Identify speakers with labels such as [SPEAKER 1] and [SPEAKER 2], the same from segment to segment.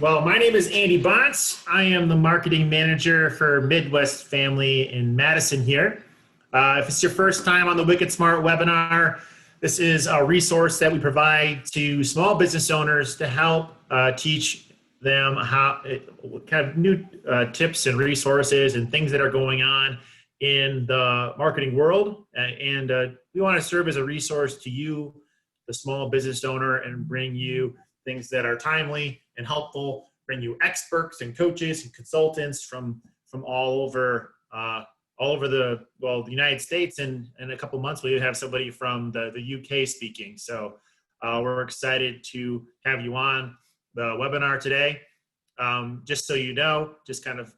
[SPEAKER 1] Well, my name is Andy Bontz. I am the marketing manager for Midwest Family in Madison here. If it's your first time on the Wicked Smart webinar, this is a resource that we provide to small business owners to help teach them how kind of new tips and resources and things that are going on in the marketing world. And we want to serve as a resource to you, the small business owner, and bring you things that are timely and helpful, bring you experts and coaches and consultants from all over the United States, and in a couple months we have somebody from the UK speaking. So we're excited to have you on the webinar today. Just so you know, just kind of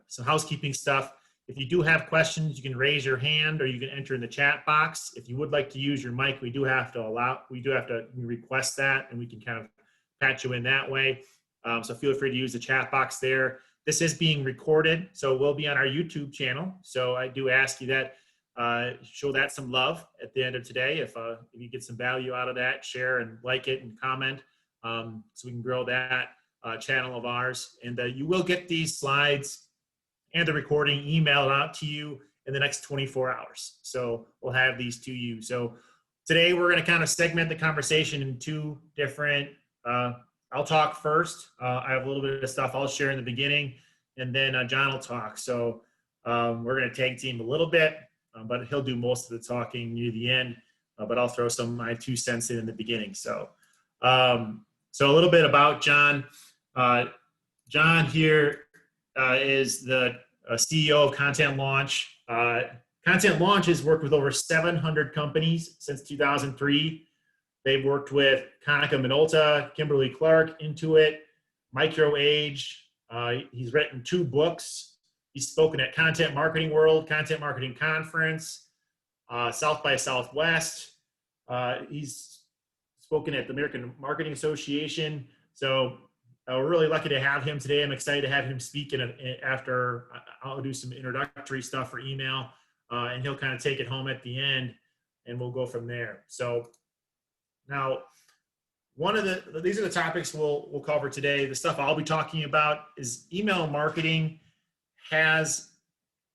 [SPEAKER 1] some housekeeping stuff. If you do have questions, you can raise your hand or you can enter in the chat box. If you would like to use your mic, we do have to request that, and we can kind of patch you in that way. So feel free to use the chat box there. This is being recorded, so it will be on our YouTube channel. So I do ask you that show that some love at the end of today. If you get some value out of that, share and like it and comment, so we can grow that channel of ours. And you will get these slides and the recording emailed out to you in the next 24 hours. So we'll have these to you. So today we're going to kind of segment the conversation in two different I'll talk first. I have a little bit of stuff I'll share in the beginning, and then John will talk. So we're going to tag team a little bit, but he'll do most of the talking near the end, but I'll throw some of my 2 cents in the beginning. So so a little bit about John. John here is the CEO of Content Launch. Content Launch has worked with over 700 companies since 2003. They've worked with Konica Minolta, Kimberly Clark, Intuit, MicroAge. He's written 2 books. He's spoken at Content Marketing World, Content Marketing Conference, South by Southwest. He's spoken at the American Marketing Association. So we're really lucky to have him today. I'm excited to have him speak after I'll do some introductory stuff for email, and he'll kind of take it home at the end, and we'll go from there. So now, these are the topics we'll cover today. The stuff I'll be talking about is email marketing because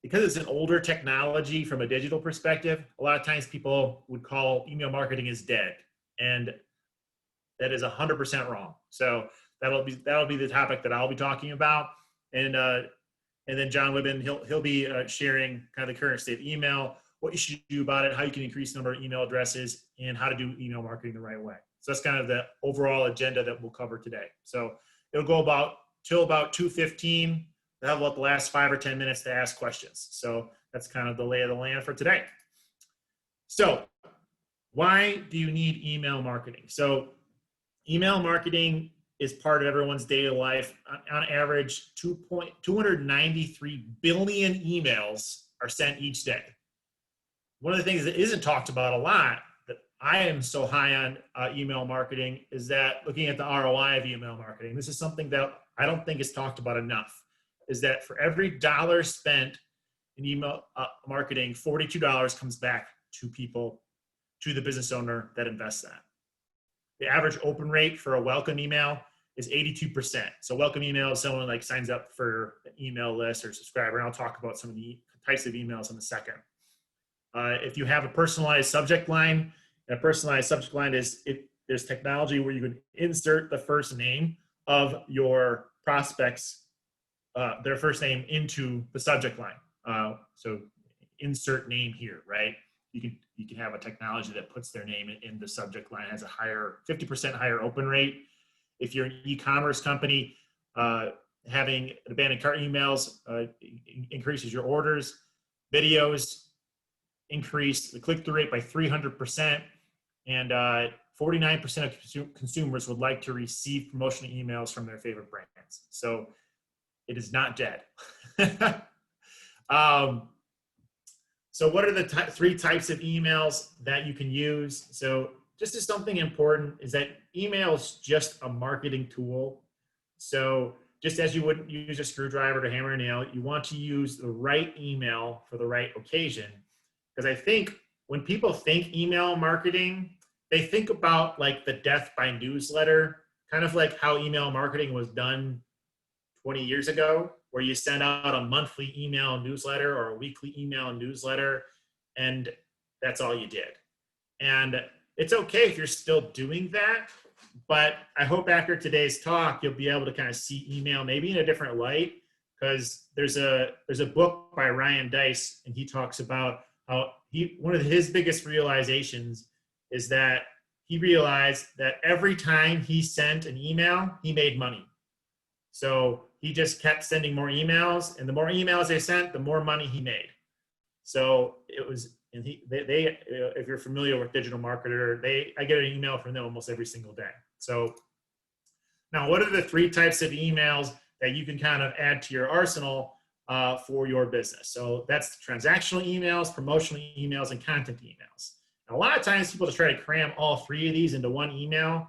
[SPEAKER 1] it's an older technology from a digital perspective, a lot of times people would call email marketing as dead, and that is 100% wrong. So that'll be the topic that I'll be talking about, and then Jon Wuebben, he'll be sharing kind of the current state of email, what you should do about it, how you can increase the number of email addresses, and how to do email marketing the right way. So that's kind of the overall agenda that we'll cover today. So it'll go till about 2:15. We'll have about the last 5 or 10 minutes to ask questions. So that's kind of the lay of the land for today. So why do you need email marketing? So email marketing is part of everyone's daily life. On average, 293 billion emails are sent each day. One of the things that isn't talked about a lot that I am so high on email marketing is that looking at the ROI of email marketing, this is something that I don't think is talked about enough, is that for every dollar spent in email marketing, $42 comes back to the business owner that invests that. The average open rate for a welcome email is 82%. So welcome email is someone like signs up for an email list or subscriber, and I'll talk about some of the types of emails in a second. If you have a personalized subject line, and a personalized subject line there's technology where you can insert the first name of your prospects, their first name into the subject line. So insert name here, right? You can have a technology that puts their name in the subject line, has a 50% higher open rate. If you're an e-commerce company, having abandoned cart emails increases your orders. Videos increase the click-through rate by 300%, and 49% of consumers would like to receive promotional emails from their favorite brands. So it is not dead. So what are the 3 types of emails that you can use? So just as something important is that email is just a marketing tool. So just as you wouldn't use a screwdriver to hammer a nail, you want to use the right email for the right occasion. Because I think when people think email marketing, they think about like the death by newsletter kind of like how email marketing was done 20 years ago, where you send out a monthly email newsletter or a weekly email newsletter, and that's all you did. And it's okay if you're still doing that, but I hope after today's talk, you'll be able to kind of see email maybe in a different light, because there's a book by Ryan Deiss, and he talks about how one of his biggest realizations is that he realized that every time he sent an email, he made money. So he just kept sending more emails, and the more emails they sent, the more money he made. So it was, and they if you're familiar with digital marketer, I get an email from them almost every single day. So now, what are the 3 types of emails that you can kind of add to your arsenal for your business? So that's transactional emails, promotional emails, and content emails. And a lot of times people just try to cram all 3 of these into one email.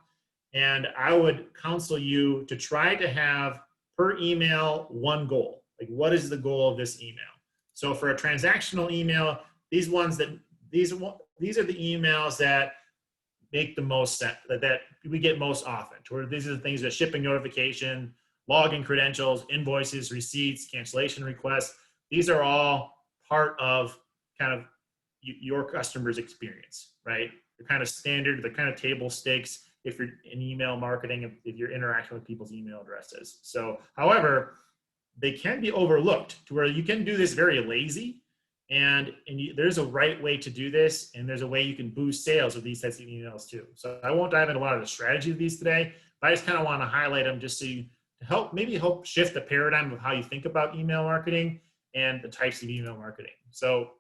[SPEAKER 1] And I would counsel you to try to have per email one goal. Like, what is the goal of this email? So for a transactional email, these are the emails that make the most sense, that we get most often. These are the things that shipping notification, login credentials, invoices, receipts, cancellation requests. These are all part of kind of your customer's experience, right? They're kind of standard, they're kind of table stakes if you're in email marketing, if you're interacting with people's email addresses. So, however, they can be overlooked to where you can do this very lazy, and there's a right way to do this, and there's a way you can boost sales with these types of emails too. So I won't dive into a lot of the strategy of these today, but I just kind of want to highlight them just so you to help shift the paradigm of how you think about email marketing and the types of email marketing. So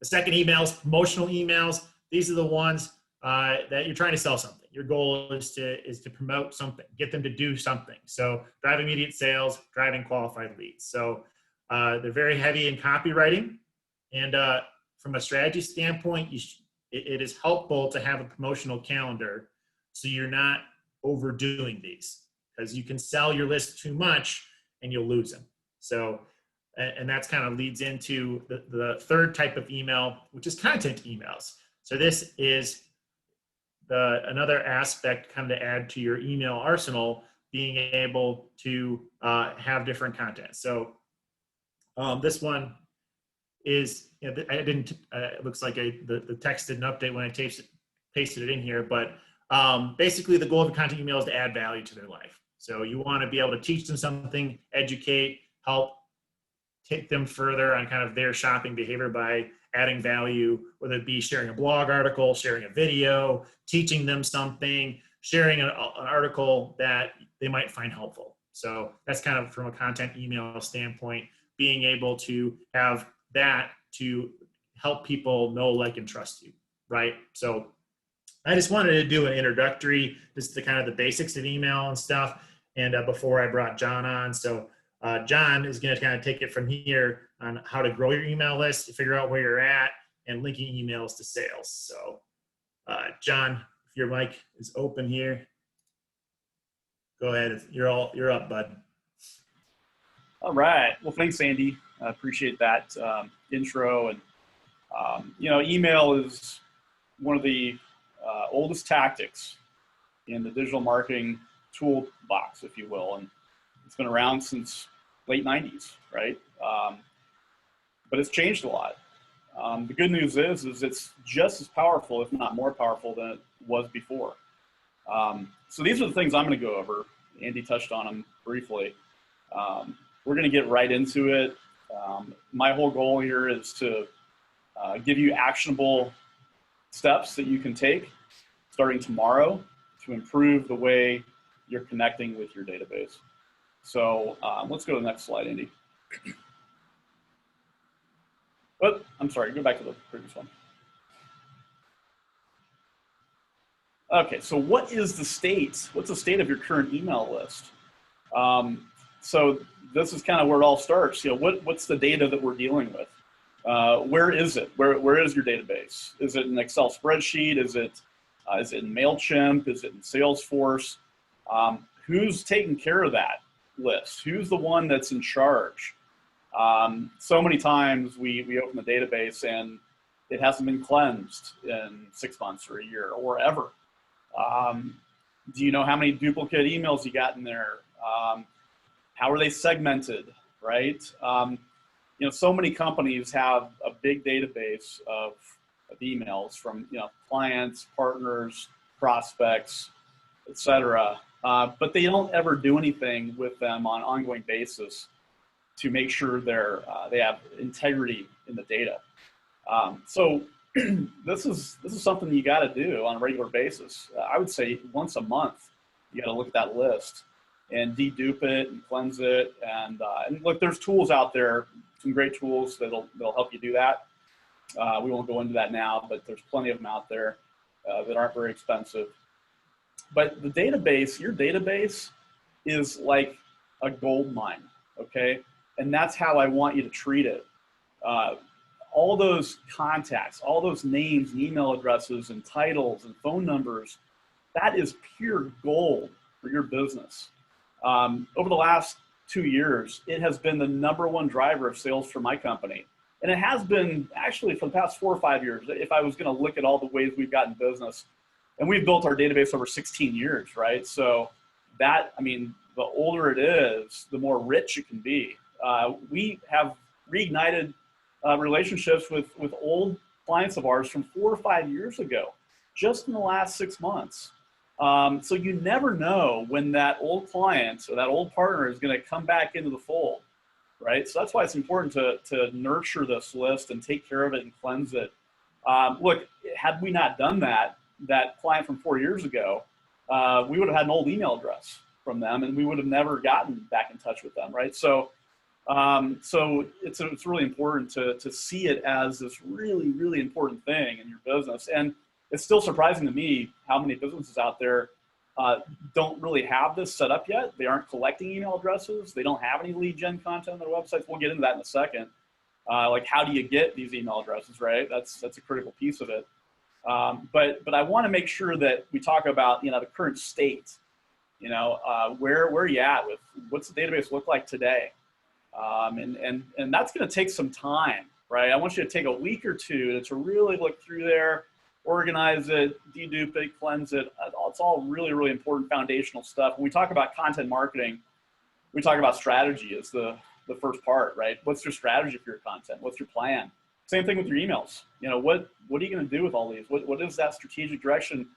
[SPEAKER 1] the second emails, promotional emails. These are the ones that you're trying to sell something. Your goal is to promote something, get them to do something. So drive immediate sales, driving qualified leads. So they're very heavy in copywriting, and from a strategy standpoint, it is helpful to have a promotional calendar so you're not overdoing these, because you can sell your list too much and you'll lose them. So, and that's kind of leads into the third type of email, which is content emails. So this is another aspect kind of to add to your email arsenal, being able to have different content. So this one is, it looks like the text didn't update when I pasted it in here, but basically the goal of the content email is to add value to their life. So you want to be able to teach them something, educate, help take them further on kind of their shopping behavior by adding value, whether it be sharing a blog article, sharing a video, teaching them something, sharing an article that they might find helpful. So that's kind of from a content email standpoint, being able to have that to help people know, like, and trust you, right? So I just wanted to do an introductory, just to kind of the basics of email and stuff, and before I brought Jon on. So Jon is going to kind of take it from here on how to grow your email list, to figure out where you're at, and linking emails to sales. So Jon, if your mic is open here, go ahead. You're up, bud.
[SPEAKER 2] All right. Well, thanks, Andy. I appreciate that intro. And email is one of the oldest tactics in the digital marketing toolbox, if you will, and it's been around since late 90s, right? But it's changed a lot. The good news is it's just as powerful, if not more powerful, than it was before. So these are the things I'm going to go over. Andy touched on them briefly. We're going to get right into it. My whole goal here is to give you actionable steps that you can take starting tomorrow to improve the way you're connecting with your database. So let's go to the next slide, Andy. Oh, I'm sorry, go back to the previous one. Okay, so what is the state? What's the state of your current email list? So this is kind of where it all starts. What's the data that we're dealing with? Where is it? Where is your database? Is it an Excel spreadsheet? Is it in MailChimp? Is it in Salesforce? Who's taking care of that list? Who's the one that's in charge? So many times we open the database and it hasn't been cleansed in 6 months or a year or ever. Do you know how many duplicate emails you got in there? How are they segmented, right? You know, so many companies have a big database of emails from, you know, clients, partners, prospects, etc. But they don't ever do anything with them on an ongoing basis to make sure they have integrity in the data. So this is something you got to do on a regular basis. I would say once a month, you got to look at that list and dedupe it and cleanse it. And look, there's tools out there, some great tools that'll help you do that. We won't go into that now, but there's plenty of them out there that aren't very expensive. But the database, your database is like a gold mine, okay? And that's how I want you to treat it. All those contacts, all those names and email addresses and titles and phone numbers, that is pure gold for your business. Over the last 2 years, it has been the #1 driver of sales for my company. And it has been actually for the past 4 or 5 years, if I was going to look at all the ways we've gotten business. And we've built our database over 16 years, right? So that, I mean, the older it is, the more rich it can be. We have reignited relationships with old clients of ours from 4 or 5 years ago, just in the last 6 months. So you never know when that old client or that old partner is going to come back into the fold, right? So that's why it's important to nurture this list and take care of it and cleanse it. Look, had we not done that, that client from 4 years ago, we would have had an old email address from them, and we would have never gotten back in touch with them, right? So it's really important to see it as this really, really important thing in your business. And it's still surprising to me how many businesses out there don't really have this set up yet. They aren't collecting email addresses. They don't have any lead gen content on their websites. We'll get into that in a second. Like, how do you get these email addresses, right? That's a critical piece of it. But I want to make sure that we talk about, you know, the current state. You know, where are you at with what's the database look like today? And that's going to take some time, right? I want you to take a week or two to really look through there, organize it, dedupe it, cleanse it. It's all really, really important foundational stuff. When we talk about content marketing, we talk about strategy as the first part, right? What's your strategy for your content? What's your plan? Same thing with your emails. You know, what are you going to do with all these? What is that strategic direction?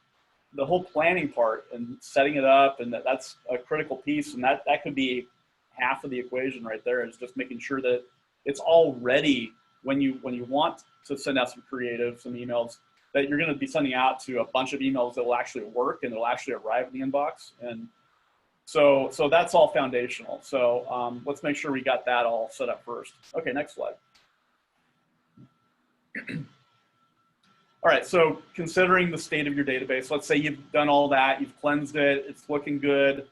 [SPEAKER 2] The whole planning part and setting it up, and that's a critical piece. And that could be half of the equation right there, is just making sure that it's all ready when you want to send out some creative, some emails, that you're going to be sending out to a bunch of emails that will actually work and they'll actually arrive in the inbox. And so that's all foundational. So let's make sure we got that all set up first. Okay, next slide. All right, so considering the state of your database, let's say you've done all that, you've cleansed it, it's looking good,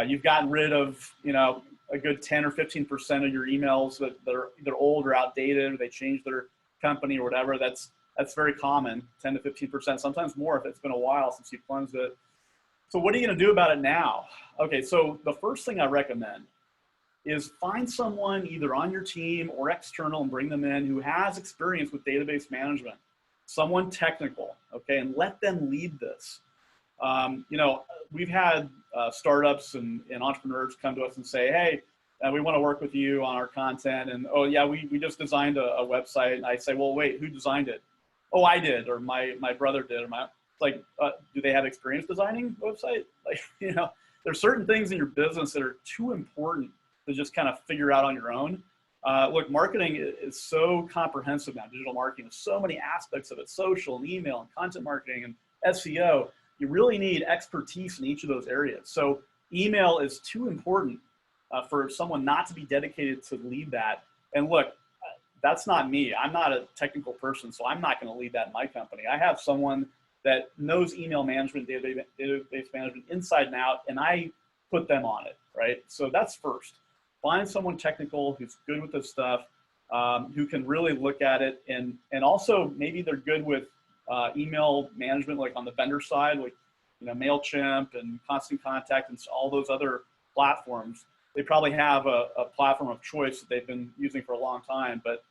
[SPEAKER 2] you've gotten rid of, you know, a good 10 or 15% of your emails that are either old or outdated, or they changed their company or whatever. That's very common, 10 to 15%, sometimes more if it's been a while since you've cleansed it. So what are you going to do about it now? Okay, so the first thing I recommend is find someone either on your team or external and bring them in who has experience with database management, someone technical, okay, and let them lead this. You know, we've had startups and entrepreneurs come to us and say, hey, we want to work with you on our content. And, oh, yeah, we just designed a website. And I say, well, wait, who designed it? Oh, I did, or my brother did. Or like, do they have experience designing a website? Like, you know, there's certain things in your business that are too important to just kind of figure out on your own. Look, marketing is so comprehensive now. Digital marketing, there's so many aspects of it, social and email and content marketing and SEO. You really need expertise in each of those areas. So email is too important for someone not to be dedicated to lead that. And look, that's not me. I'm not a technical person, so I'm not going to lead that in my company. I have someone that knows email management, database management inside and out, and I put them on it, right? So that's first. Find someone technical who's good with this stuff, who can really look at it, and also maybe they're good with email management, like on the vendor side, like, you know, MailChimp and Constant Contact and all those other platforms. They probably have a platform of choice that they've been using for a long time, but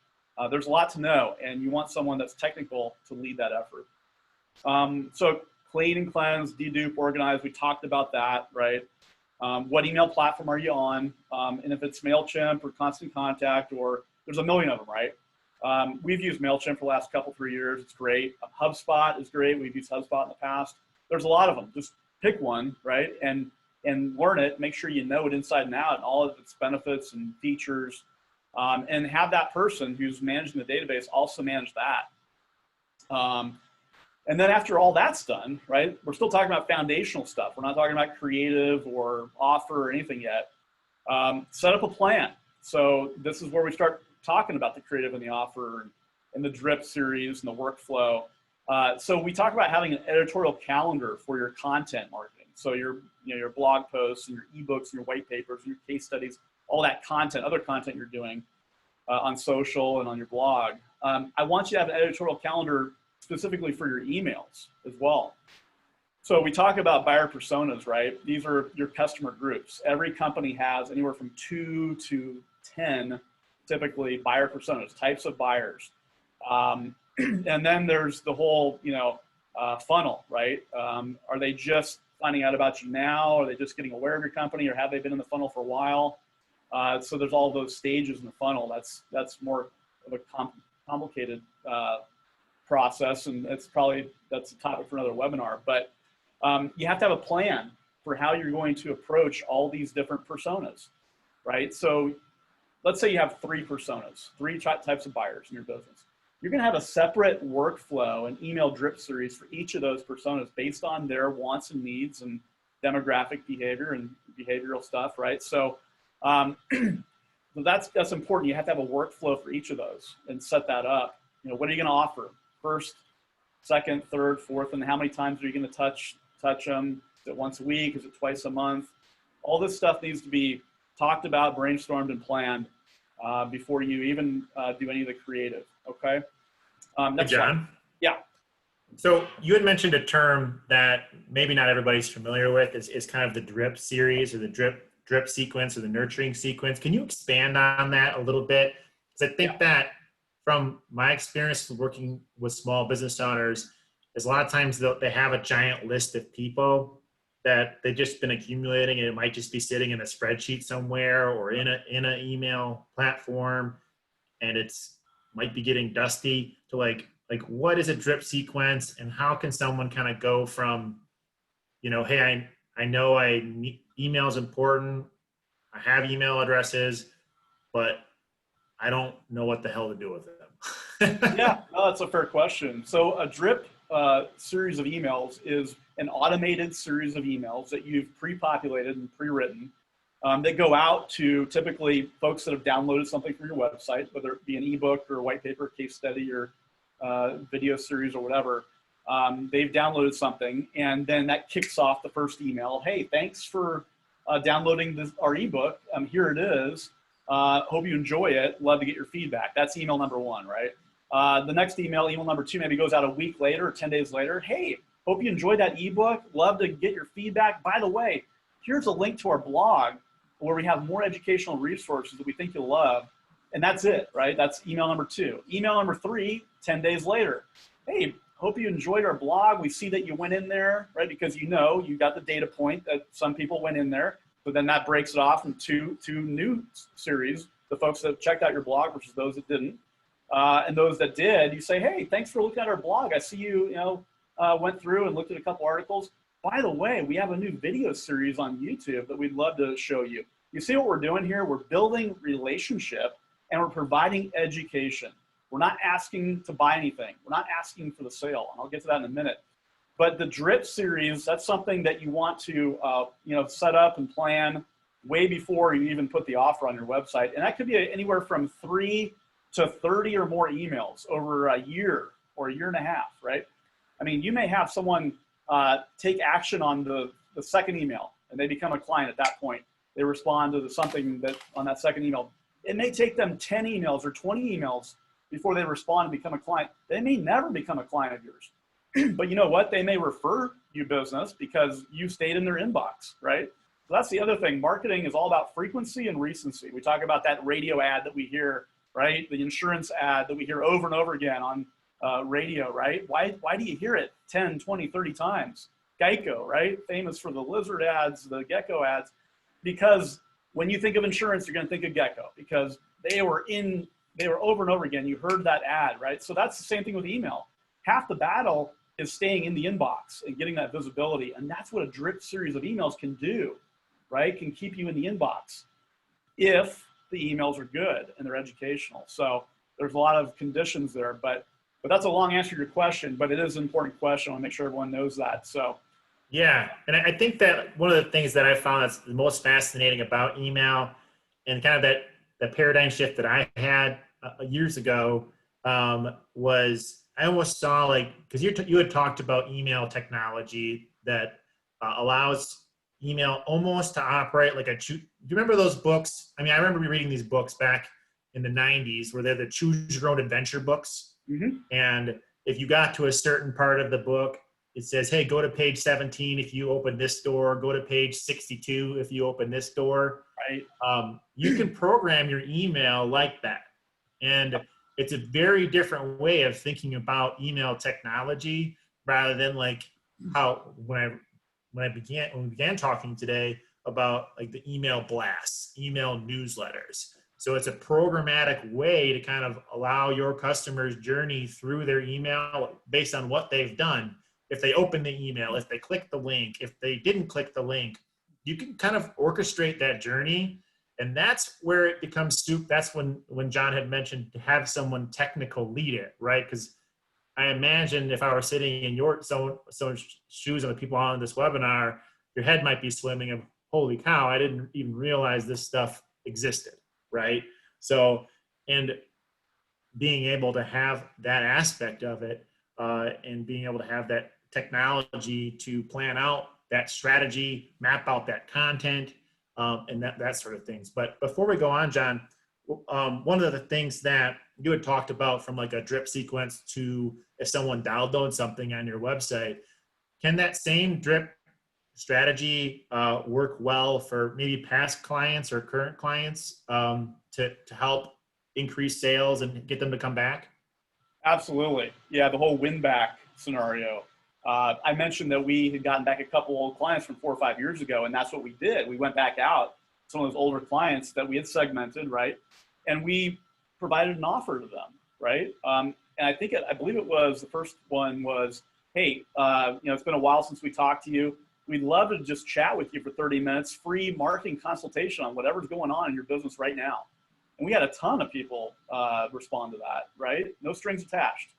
[SPEAKER 2] there's a lot to know, and you want someone that's technical to lead that effort. So clean and cleanse, dedupe, organize. We talked about that, right? What email platform are you on? And if it's MailChimp or Constant Contact, or there's a million of them, right? We've used MailChimp for the last 3 years. It's great. HubSpot is great. We've used HubSpot in the past. There's a lot of them. Just pick one, right? And learn it. Make sure you know it inside and out and all of its benefits and features. And have that person who's managing the database also manage that. And then after all that's done, right, we're still talking about foundational stuff. We're not talking about creative or offer or anything yet. Set up a plan. So this is where we start talking about the creative and the offer and the drip series and the workflow. So we talk about having an editorial calendar for your content marketing. So your blog posts and your ebooks and your white papers and your case studies, all that content, other content you're doing on social and on your blog. I want you to have an editorial calendar specifically for your emails as well. So we talk about buyer personas, right? These are your customer groups. Every company has anywhere from 2 to 10, typically, buyer personas, types of buyers. And then there's the whole, funnel, right? Are they just finding out about you now? Are they just getting aware of your company, or have they been in the funnel for a while? So there's all those stages in the funnel. That's more of a complicated process, and that's a topic for another webinar. But you have to have a plan for how you're going to approach all these different personas, right? So let's say you have 3 personas, 3 types of buyers in your business. You're going to have a separate workflow and email drip series for each of those personas based on their wants and needs and demographic behavior and behavioral stuff, right? So that's important. You have to have a workflow for each of those and set that up. What are you going to offer? First, second, third, fourth, and how many times are you going to touch them? Is it once a week? Is it twice a month? All this stuff needs to be talked about, brainstormed, and planned before you even do any of the creative. Okay.
[SPEAKER 1] Hey, John.
[SPEAKER 2] Yeah.
[SPEAKER 1] So you had mentioned a term that maybe not everybody's familiar with is kind of the drip series, or the drip sequence, or the nurturing sequence. Can you expand on that a little bit? Because I think that from my experience working with small business owners, is a lot of times they have a giant list of people that they've just been accumulating, and it might just be sitting in a spreadsheet somewhere or in an email platform, and might be getting dusty. To like what is a drip sequence, and how can someone kind of go from, hey, I know email is important, I have email addresses, but I don't know what the hell to do with them.
[SPEAKER 2] Yeah, no, that's a fair question. So a drip series of emails is an automated series of emails that you've pre-populated and pre-written that go out to typically folks that have downloaded something from your website, whether it be an ebook or a white paper, case study, or video series or whatever. They've downloaded something, and then that kicks off the first email. Hey, thanks for downloading our ebook. Here it is. Hope you enjoy it. Love to get your feedback. That's email number 1, right? The next email number 2, maybe goes out a week later or 10 days later. Hey, hope you enjoyed that ebook. Love to get your feedback. By the way, here's a link to our blog where we have more educational resources that we think you'll love. And that's it, right? That's email number 2. Email number 3, 10 days later. Hey, hope you enjoyed our blog. We see that you went in there, right? Because you got the data point that some people went in there. But then that breaks it off into two new series, the folks that checked out your blog versus those that didn't. And those that did, you say, hey, thanks for looking at our blog. I see you, went through and looked at a couple articles. By the way, we have a new video series on YouTube that we'd love to show you. You see what we're doing here? We're building relationship, and we're providing education. We're not asking to buy anything. We're not asking for the sale. And I'll get to that in a minute. But the drip series, that's something that you want to set up and plan way before you even put the offer on your website. And that could be anywhere from 3 to 30 or more emails over a year or a year and a half, right? I mean, you may have someone take action on the second email, and they become a client at that point. They respond to something that on that second email. It may take them 10 emails or 20 emails before they respond and become a client. They may never become a client of yours. But you know what? They may refer you business because you stayed in their inbox, right? So that's the other thing. Marketing is all about frequency and recency. We talk about that radio ad that we hear, right? The insurance ad that we hear over and over again on radio, right? Why do you hear it 10, 20, 30 times? Geico, right? Famous for the lizard ads, the gecko ads, because when you think of insurance, you're going to think of Gecko because they were over and over again. You heard that ad, right? So that's the same thing with email. Half the battle is staying in the inbox and getting that visibility. And that's what a drip series of emails can do, right? Can keep you in the inbox if the emails are good and they're educational. So there's a lot of conditions there, but that's a long answer to your question, but it is an important question. I want to make sure everyone knows that. So
[SPEAKER 1] yeah, and I think that one of the things that I found that's the most fascinating about email and kind of that paradigm shift that I had years ago was I almost saw because you had talked about email technology that allows email almost to operate like do you remember those books? I mean, I remember reading these books back in the 90s where they're the choose your own adventure books. Mm-hmm. And if you got to a certain part of the book, it says, hey, go to page 17 if you open this door, go to page 62 if you open this door.
[SPEAKER 2] Right.
[SPEAKER 1] You can program your email like that. And it's a very different way of thinking about email technology rather than like how when we began talking today about like the email blasts, email newsletters. So it's a programmatic way to kind of allow your customers' journey through their email based on what they've done. If they open the email, if they click the link, if they didn't click the link, you can kind of orchestrate that journey. And that's where it becomes that's when Jon had mentioned to have someone technical lead it, right? Because I imagine if I were sitting in someone's shoes and the people on this webinar, your head might be swimming of, holy cow, I didn't even realize this stuff existed, right? So, and being able to have that aspect of it and being able to have that technology to plan out that strategy, map out that content, and that sort of things. But before we go on, Jon, one of the things that you had talked about from like a drip sequence to if someone downloads something on your website, can that same drip strategy work well for maybe past clients or current clients to help increase sales and get them to come back?
[SPEAKER 2] Absolutely. Yeah, the whole win back scenario. I mentioned that we had gotten back a couple old clients from 4 or 5 years ago, and that's what we did. We went back out, some of those older clients that we had segmented, right? And we provided an offer to them, right? And I believe it was, the first one was, hey, it's been a while since we talked to you. We'd love to just chat with you for 30 minutes, free marketing consultation on whatever's going on in your business right now. And we had a ton of people respond to that, right? No strings attached.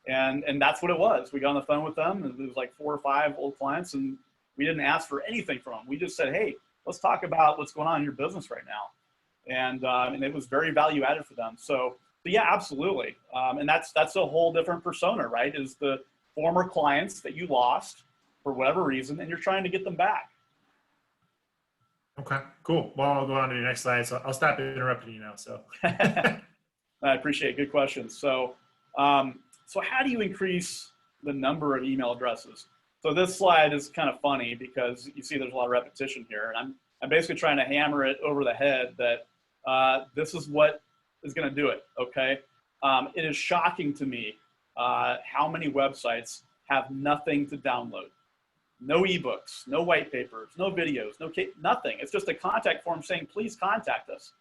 [SPEAKER 2] And that's what it was. We got on the phone with them, and it was like 4 or 5 old clients, and we didn't ask for anything from them. We just said, hey, let's talk about what's going on in your business right now. And it was very value added for them. So yeah, absolutely. And that's a whole different persona, right? Is the former clients that you lost for whatever reason, and you're trying to get them back.
[SPEAKER 1] Okay, cool. Well, I'll go on to the next slide. So I'll stop interrupting you now. So
[SPEAKER 2] I appreciate it. Good questions. So how do you increase the number of email addresses? So this slide is kind of funny because you see there's a lot of repetition here, and I'm basically trying to hammer it over the head that this is what is going to do it. Okay, it is shocking to me how many websites have nothing to download. No ebooks, no white papers, no videos, nothing. It's just a contact form saying, please contact us.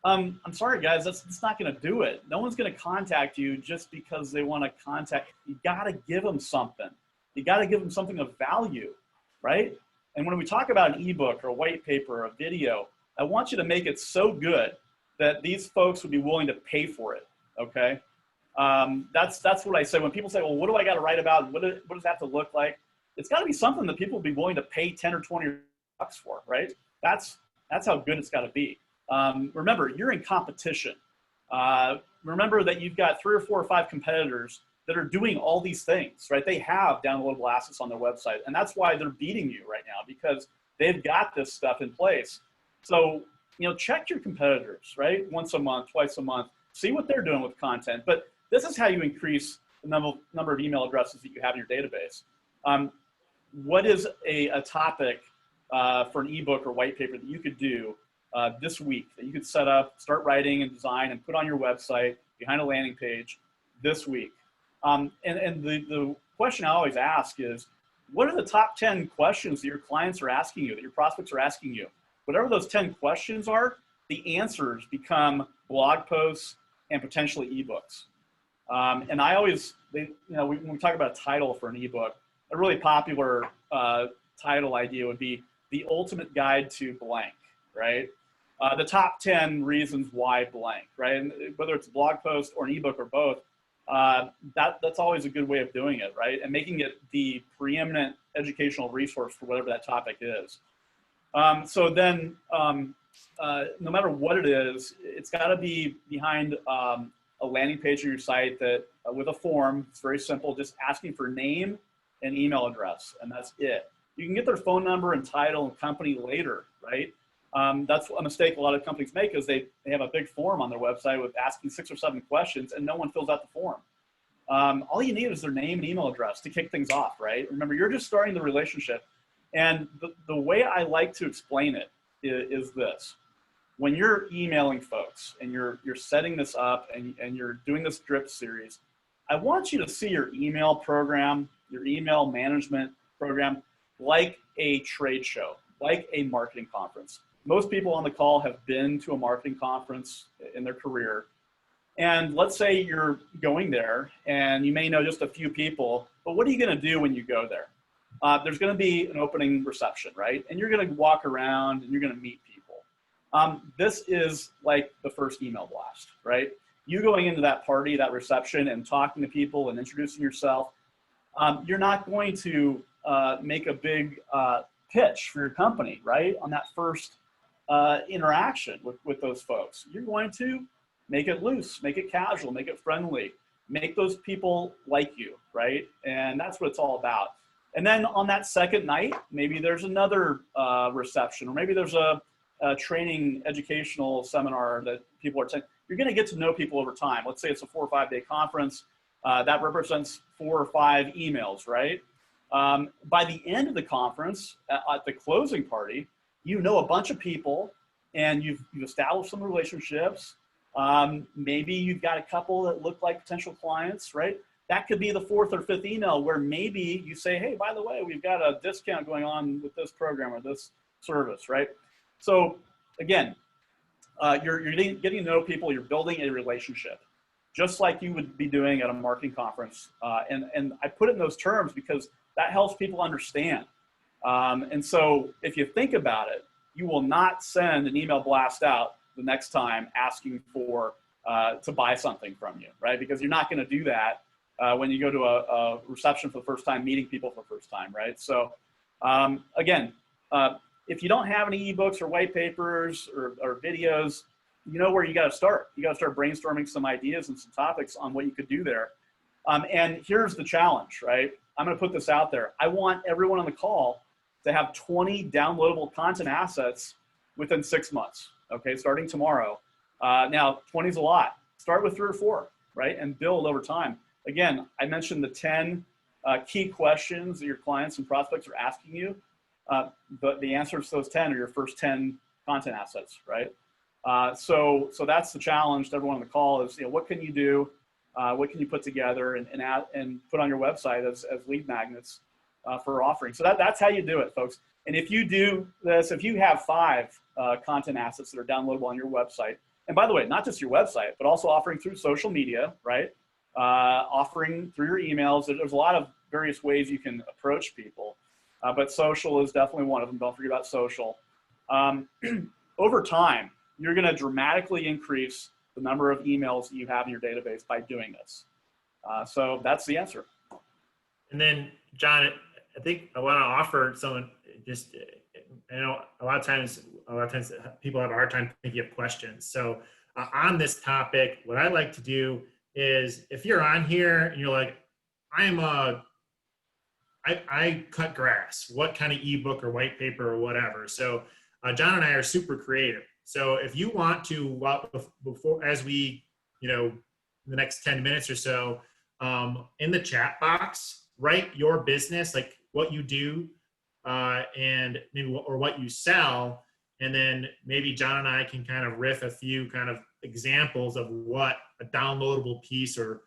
[SPEAKER 2] I'm sorry, guys, that's not going to do it. No one's going to contact you just because they want to contact. You got to give them something. You got to give them something of value, right? And when we talk about an ebook or a white paper or a video, I want you to make it so good that these folks would be willing to pay for it, okay? That's what I say. When people say, well, what do I got to write about? What does that have to look like? It's got to be something that people will be willing to pay 10 or 20 bucks for, right? That's how good it's got to be. Remember, you're in competition. Remember that you've got 3 or 4 or 5 competitors that are doing all these things, right? They have downloadable assets on their website, and that's why they're beating you right now, because they've got this stuff in place. So, check your competitors, right? Once a month, twice a month, see what they're doing with content. But this is how you increase the number of email addresses that you have in your database. What is a topic for an ebook or white paper that you could do this week, that you could set up, start writing and design and put on your website behind a landing page this week? And the question I always ask is, what are the top 10 questions that your clients are asking you, that your prospects are asking you? Whatever those 10 questions are, the answers become blog posts and potentially ebooks. And I always, when we talk about a title for an ebook, a really popular title idea would be The Ultimate Guide to Blank, right? The top 10 reasons why blank, right? And whether it's a blog post or an ebook or both, that's always a good way of doing it, right? And making it the preeminent educational resource for whatever that topic is. So then, no matter what it is, it's got to be behind a landing page on your site that with a form. It's very simple, just asking for name and email address, and that's it. You can get their phone number and title and company later, right? That's a mistake a lot of companies make, is they have a big form on their website with asking 6 or 7 questions and no one fills out the form. All you need is their name and email address to kick things off, right? Remember, you're just starting the relationship. And the way I like to explain it is this. When you're emailing folks and you're setting this up and you're doing this drip series, I want you to see your email program, your email management program, like a trade show, like a marketing conference. Most people on the call have been to a marketing conference in their career. And let's say you're going there and you may know just a few people, but what are you going to do when you go there? There's going to be an opening reception, right? And you're going to walk around and you're going to meet people. This is like the first email blast, right? You going into that party, that reception, and talking to people and introducing yourself, you're not going to make a big pitch for your company, right? On that first interaction with those folks. You're going to make it loose, make it casual, make it friendly, make those people like you, right? And that's what it's all about. And then on that second night, maybe there's another reception, or maybe there's a training educational seminar that people are taking. You're going to get to know people over time. Let's say it's a 4 or 5 day conference. That represents 4 or 5 emails, right? By the end of the conference, at the closing party, you know a bunch of people and you've established some relationships. Maybe you've got a couple that look like potential clients, right? That could be the 4th or 5th email where maybe you say, hey, by the way, we've got a discount going on with this program or this service, right? So again, you're getting to know people, you're building a relationship, just like you would be doing at a marketing conference. And I put it in those terms because that helps people understand. And so if you think about it, you will not send an email blast out the next time asking for to buy something from you, right? Because you're not going to do that when you go to a reception for the first time, meeting people for the first time, right? So again, if you don't have any ebooks or white papers or videos, you know where you got to start. You got to start brainstorming some ideas and some topics on what you could do there. And here's the challenge, right? I'm going to put this out there. I want everyone on the call to have 20 downloadable content assets within 6 months, okay, starting tomorrow. Now, 20 is a lot. Start with 3 or 4, right, and build over time. Again, I mentioned the 10 key questions that your clients and prospects are asking you. The answers to those 10 are your first 10 content assets, right? So that's the challenge to everyone on the call is, what can you do? What can you put together and put on your website as lead magnets for offering? So that's how you do it, folks. And if you do this, if you have 5 content assets that are downloadable on your website, and by the way, not just your website, but also offering through social media, right? Offering through your emails. There's a lot of various ways you can approach people, but social is definitely one of them. Don't forget about social. Over time, you're going to dramatically increase the number of emails that you have in your database by doing this. So that's the answer.
[SPEAKER 1] And then, John, I think I want to offer someone just, I know a lot of times people have a hard time thinking of questions. So on this topic, what I like to do is if you're on here and you're like, I cut grass, what kind of ebook or white paper or whatever. So John and I are super creative. So if you want to, before, as we, the next 10 minutes or so, in the chat box, write your business, like what you do, and maybe or what you sell, and then maybe John and I can kind of riff a few kind of examples of what a downloadable piece or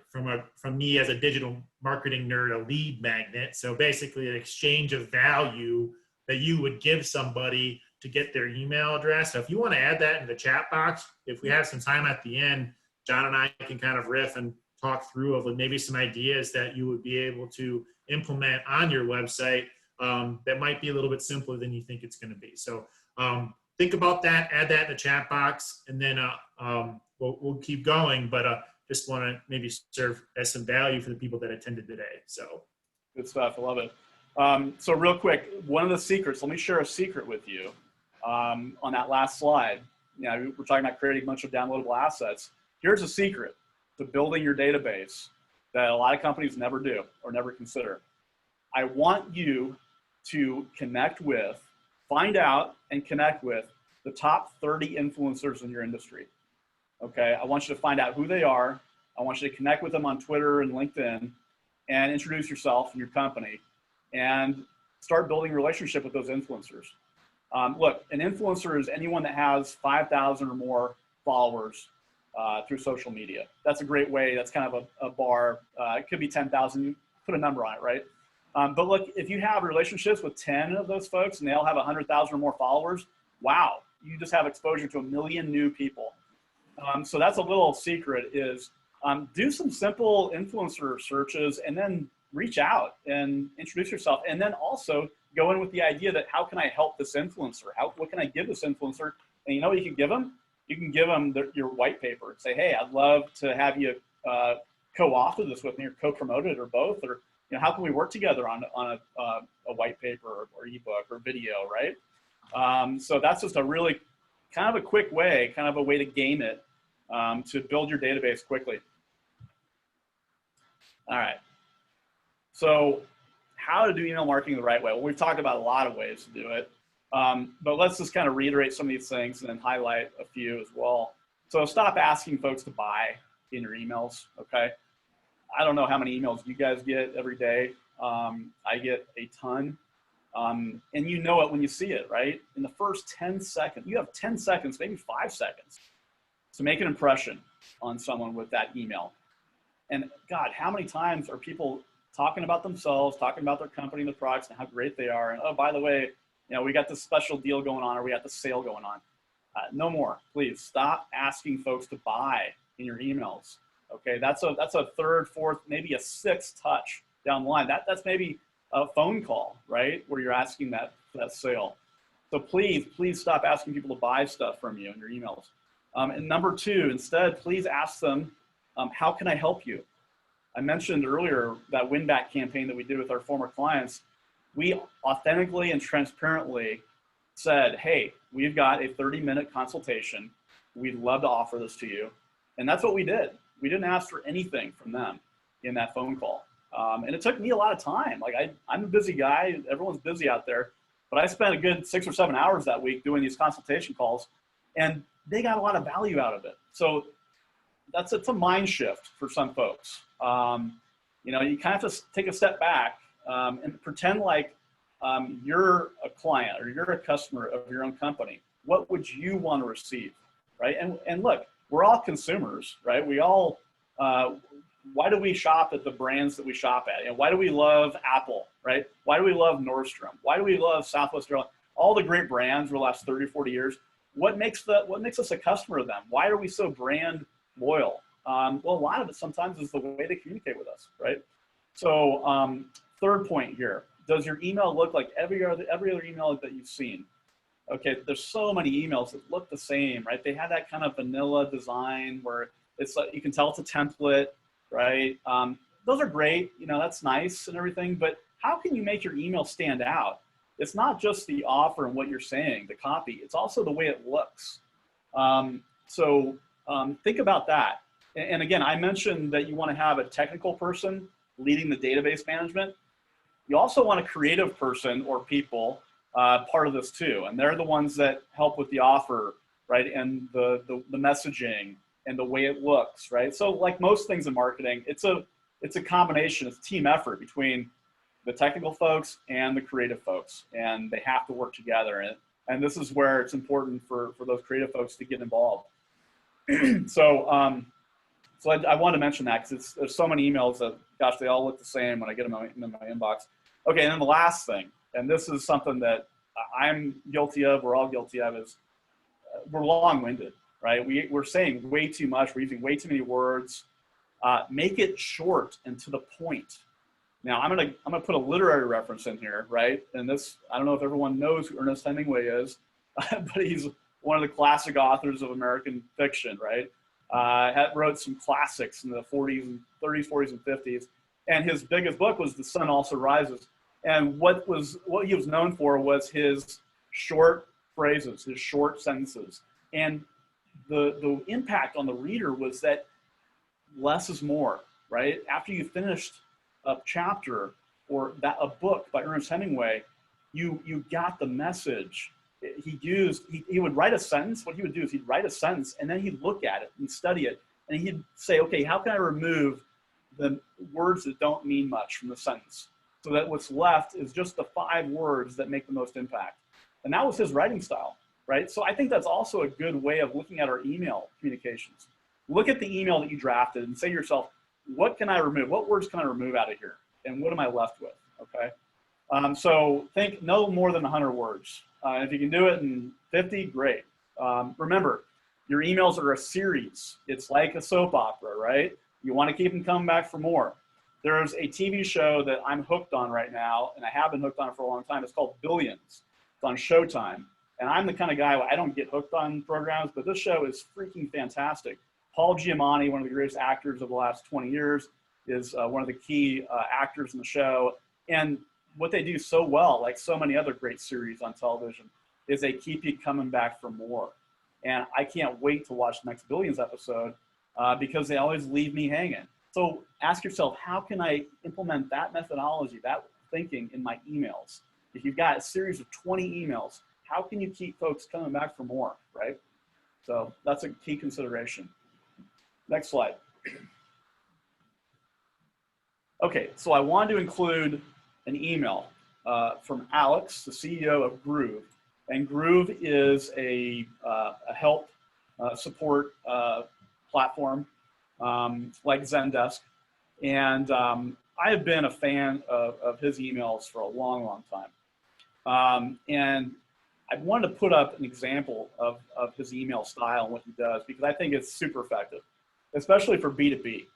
[SPEAKER 1] from me as a digital marketing nerd, a lead magnet. So basically an exchange of value that you would give somebody to get their email address. So if you want to add that in the chat box, if we have some time at the end, John and I can kind of riff and talk through of maybe some ideas that you would be able to implement on your website that might be a little bit simpler than you think it's going to be. So think about that, add that in the chat box, and then we'll keep going. But just want to maybe serve as some value for the people that attended today. So
[SPEAKER 2] good stuff. I love it. So real quick, one of the secrets, let me share a secret with you on that last slide. You know, we're talking about creating a bunch of downloadable assets. Here's a secret to building your database that a lot of companies never do or never consider. I want you to connect with, find out and connect with the top 30 influencers in your industry. Okay, I want you to find out who they are. I want you to connect with them on Twitter and LinkedIn and introduce yourself and your company and start building a relationship with those influencers. Look, an influencer is anyone that has 5,000 or more followers through social media. That's a great way. That's kind of a bar. It could be 10,000. You put a number on it, right? But look, if you have relationships with 10 of those folks and they all have 100,000 or more followers, wow, you just have exposure to 1 million new people. So that's a little secret is do some simple influencer searches and then reach out and introduce yourself. And then also go in with the idea that how can I help this influencer? What can I give this influencer? And you know what you can give them? You can give them your white paper and say, hey, I'd love to have you co-author this with me or co-promote it or both, or you know, how can we work together on a white paper or ebook or video, right? So that's just a really kind of a quick way, kind of a way to game it to build your database quickly. All right. So how to do email marketing the right way? Well, we've talked about a lot of ways to do it, but let's just kind of reiterate some of these things and then highlight a few as well. So stop asking folks to buy in your emails, okay? I don't know how many emails you guys get every day. I get a ton. And you know it when you see it, right? In the first 10 seconds, you have 10 seconds, maybe 5 seconds to make an impression on someone with that email. And God, how many times are people talking about themselves, talking about their company and the products and how great they are. And oh, by the way, you know, we got this special deal going on or we got this sale going on. No more, please stop asking folks to buy in your emails. Okay, that's a third, fourth, maybe a sixth touch down the line. That's maybe a phone call, right? Where you're asking that sale. So please stop asking people to buy stuff from you in your emails. And number two, instead, please ask them, how can I help you? I mentioned earlier that win-back campaign that we did with our former clients. We authentically and transparently said, hey, we've got a 30-minute consultation. We'd love to offer this to you. And that's what we did. We didn't ask for anything from them in that phone call. And it took me a lot of time. Like I'm a busy guy. Everyone's busy out there. But I spent a good 6 or 7 hours that week doing these consultation calls. And they got a lot of value out of it. So it's a mind shift for some folks. You know, you kind of have to take a step back and pretend like you're a client or you're a customer of your own company. What would you want to receive, right? And look, we're all consumers, right? We all, why do we shop at the brands that we shop at? And why do we love Apple, right? Why do we love Nordstrom? Why do we love Southwest Airlines? All the great brands for the last 30, 40 years. What makes us a customer of them? Why are we so brand loyal? Well, a lot of it sometimes is the way they communicate with us, right? So third point here, does your email look like every other email that you've seen? Okay, there's so many emails that look the same, right? They have that kind of vanilla design where it's like, you can tell it's a template, right? Those are great, you know, that's nice and everything, but how can you make your email stand out? It's not just the offer and what you're saying, the copy, it's also the way it looks. So think about that. And again, I mentioned that you want to have a technical person leading the database management. You also want a creative person or people part of this too. And they're the ones that help with the offer, right? And the messaging and the way it looks, right? So like most things in marketing, it's a combination, it's a team effort between the technical folks and the creative folks. And they have to work together. And this is where it's important for those creative folks to get involved. So So I wanted to mention that because there's so many emails that, gosh, they all look the same when I get them in my inbox. Okay, and then the last thing, and this is something that I'm guilty of, we're all guilty of, is we're long-winded, right? We're saying way too much. We're using way too many words. Make it short and to the point. Now, I'm gonna put a literary reference in here, right? And this, I don't know if everyone knows who Ernest Hemingway is, but he's one of the classic authors of American fiction, right? Wrote some classics in the 30s, 40s, and 50s. And his biggest book was The Sun Also Rises. And what he was known for was his short phrases, his short sentences. And the impact on the reader was that less is more, right? After you finished a chapter or a book by Ernest Hemingway, you got the message. He would write a sentence. What he would do is he'd write a sentence and then he'd look at it and study it. And he'd say, okay, how can I remove the words that don't mean much from the sentence so that what's left is just the 5 words that make the most impact? And that was his writing style, right? So I think that's also a good way of looking at our email communications. Look at the email that you drafted and say to yourself, what can I remove? What words can I remove out of here? And what am I left with, okay? So think no more than 100 words. If you can do it in 50, great. Remember, your emails are a series. It's like a soap opera, right? You want to keep them coming back for more. There's a TV show that I'm hooked on right now, and I have been hooked on it for a long time. It's called Billions. It's on Showtime. And I'm the kind of guy, I don't get hooked on programs, but this show is freaking fantastic. Paul Giamatti, one of the greatest actors of the last 20 years, is one of the key actors in the show. And what they do so well, like so many other great series on television, is they keep you coming back for more. And I can't wait to watch the next Billions episode because they always leave me hanging. So ask yourself, how can I implement that methodology, that thinking in my emails? If you've got a series of 20 emails, how can you keep folks coming back for more, right? So that's a key consideration. Next slide. Okay, so I wanted to include an email from Alex, the CEO of Groove. And Groove is a help support platform like Zendesk. And I have been a fan of his emails for a long, long time. And I wanted to put up an example of his email style and what he does because I think it's super effective, especially for B2B.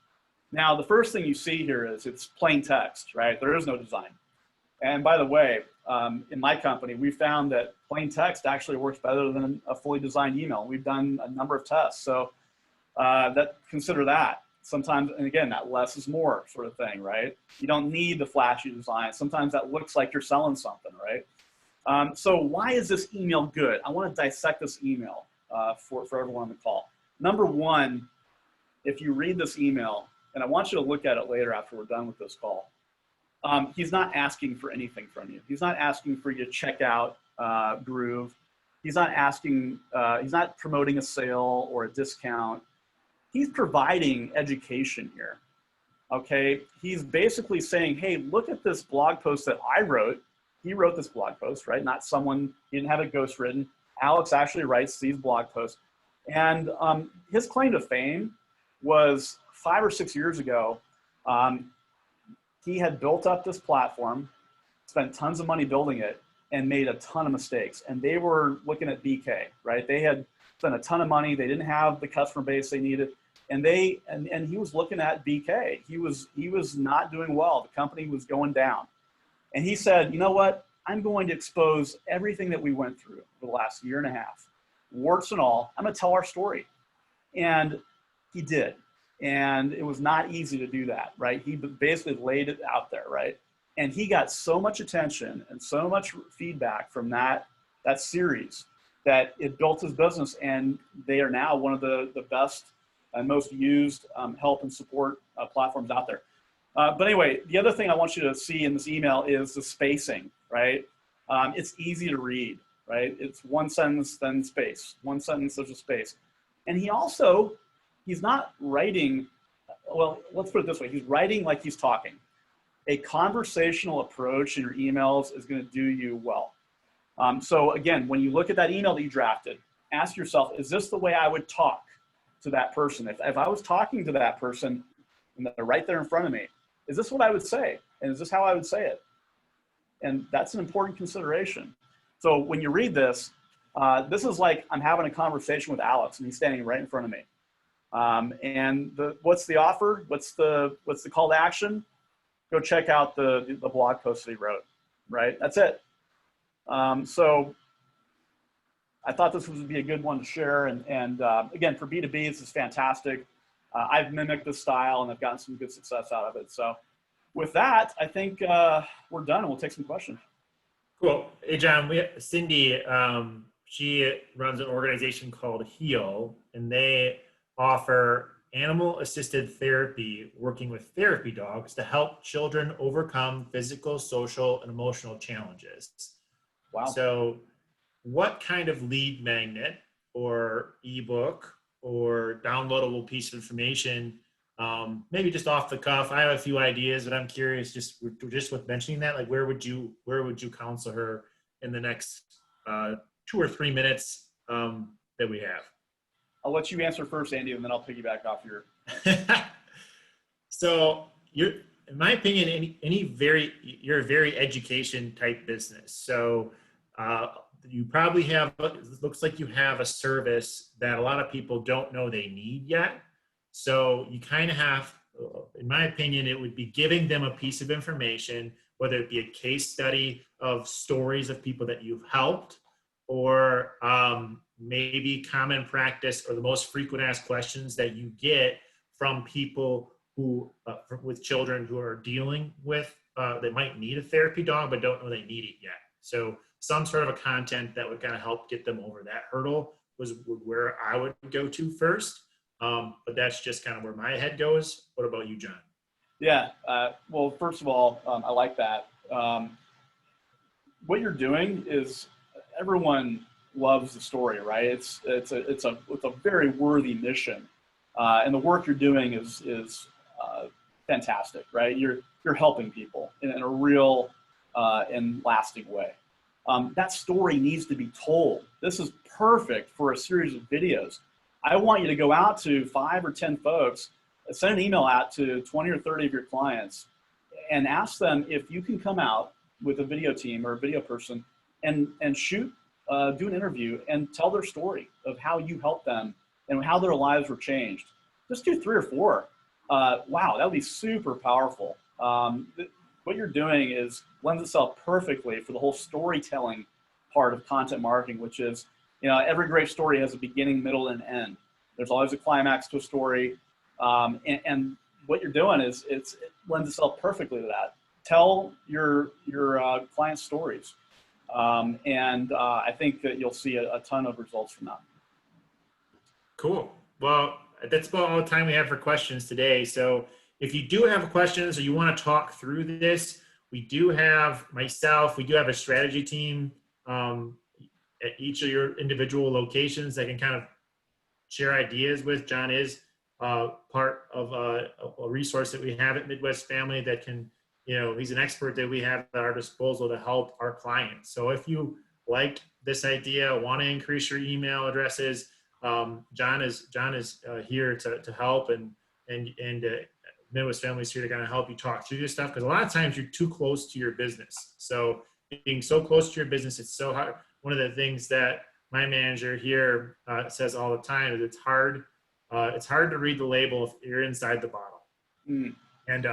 [SPEAKER 2] Now, the first thing you see here is it's plain text, right? There is no design. And by the way, in my company, we found that plain text actually works better than a fully designed email. We've done a number of tests. So consider that. Sometimes, and again, that less is more sort of thing, right? You don't need the flashy design. Sometimes that looks like you're selling something, right? So why is this email good? I want to dissect this email for everyone on the call. Number one, if you read this email, and I want you to look at it later after we're done with this call, he's not asking for anything from you. He's not asking for you to check out Groove. He's not asking, he's not promoting a sale or a discount. He's providing education here, okay? He's basically saying, hey, look at this blog post that I wrote. He wrote this blog post, right? Not someone, he didn't have it ghostwritten. Alex actually writes these blog posts. And his claim to fame was 5 or 6 years ago. He had built up this platform, spent tons of money building it, and made a ton of mistakes. And they were looking at BK, right? They had spent a ton of money. They didn't have the customer base they needed. And he was looking at BK. He was not doing well. The company was going down. And he said, you know what? I'm going to expose everything that we went through for the last year and a half, warts and all. I'm going to tell our story. And he did. And it was not easy to do that, right? He basically laid it out there, right? And he got so much attention and so much feedback from that series that it built his business. And they are now one of the best and most used help and support platforms out there. But anyway, the other thing I want you to see in this email is the spacing, right? It's easy to read, right? It's one sentence, then space. One sentence, there's a space. And he's not writing, well, let's put it this way. He's writing like he's talking. A conversational approach in your emails is going to do you well. So again, when you look at that email that you drafted, ask yourself, is this the way I would talk to that person. If I was talking to that person and they're right there in front of me, is this what I would say? And is this how I would say it? And that's an important consideration. So when you read this, this is like I'm having a conversation with Alex and he's standing right in front of me. What's the offer? What's the call to action? Go check out the blog post that he wrote, right? That's it. So I thought this would be a good one to share. And again, for B2B, this is fantastic. I've mimicked this style and I've gotten some good success out of it. So with that, I think we're done and we'll take some questions.
[SPEAKER 1] Cool. Hey, John, Cindy, she runs an organization called HEAL, and they offer animal-assisted therapy working with therapy dogs to help children overcome physical, social, and emotional challenges.
[SPEAKER 2] Wow.
[SPEAKER 1] So what kind of lead magnet or ebook or downloadable piece of information, maybe just off the cuff, I have a few ideas, but I'm curious, just with mentioning that, like where would you counsel her in the next 2 or 3 minutes that we have?
[SPEAKER 2] I'll let you answer first, Andy, and then I'll piggyback off your.
[SPEAKER 1] So in my opinion, you're a very education type business. So you probably have, it looks like you have a service that a lot of people don't know they need yet. So you kind of have, in my opinion, it would be giving them a piece of information, whether it be a case study of stories of people that you've helped, or maybe common practice or the most frequent asked questions that you get from people who, with children who are dealing with, they might need a therapy dog, but don't know they need it yet. So some sort of a content that would kind of help get them over that hurdle was where I would go to first. But that's just kind of where my head goes. What about you, John?
[SPEAKER 2] Yeah. Well, first of all, I like that. What you're doing is everyone loves the story, right? It's a very worthy mission, and the work you're doing is fantastic, right? You're helping people in a real and lasting way. That story needs to be told. This is perfect for a series of videos. I want you to go out to 5 or 10 folks, send an email out to 20 or 30 of your clients, and ask them if you can come out with a video team or a video person and shoot, do an interview and tell their story of how you helped them and how their lives were changed. Just do 3 or 4. Wow, that would be super powerful. What you're doing lends itself perfectly for the whole storytelling part of content marketing, which is, every great story has a beginning, middle, and end. There's always a climax to a story. And what you're doing it lends itself perfectly to that. Tell your clients' stories. I think that you'll see a ton of results from that.
[SPEAKER 1] Cool. Well, that's about all the time we have for questions today. So if you do have questions or you want to talk through this, we do have a strategy team at each of your individual locations that can kind of share ideas with. John is part of a resource that we have at Midwest Family that can, he's an expert that we have at our disposal to help our clients. So if you like this idea, want to increase your email addresses, John is here to help, and Midwest Family is here to kind of help you talk through this stuff, because a lot of times you're too close to your business. So being so close to your business, it's so hard. One of the things that my manager here says all the time is it's hard to read the label if you're inside the bottle. And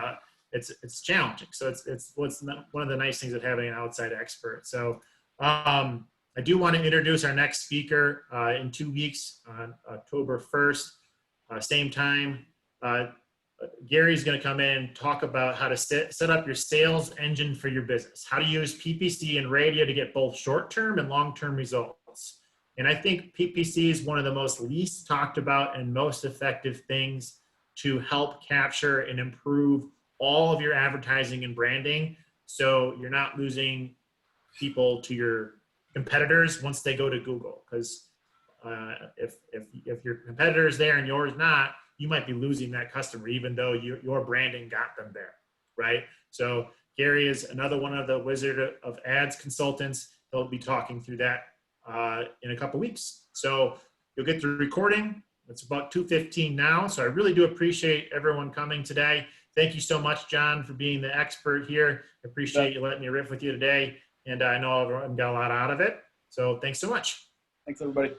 [SPEAKER 1] it's challenging. So it's one of the nice things of having an outside expert. So I do want to introduce our next speaker in 2 weeks on October 1st, same time. Gary's going to come in and talk about how to set up your sales engine for your business, how to use PPC and radio to get both short-term and long-term results. And I think PPC is one of the most least talked about and most effective things to help capture and improve all of your advertising and branding, so you're not losing people to your competitors once they go to Google. Because if your competitor is there and yours not, you might be losing that customer, even though your branding got them there, right? So Gary is another one of the Wizard of Ads consultants. He'll be talking through that in a couple weeks. So you'll get the recording. It's about 2:15 now, so I really do appreciate everyone coming today. Thank you so much, John, for being the expert here. I appreciate you letting me riff with you today, and I know everyone got a lot out of it. So thanks so much.
[SPEAKER 2] Thanks, everybody.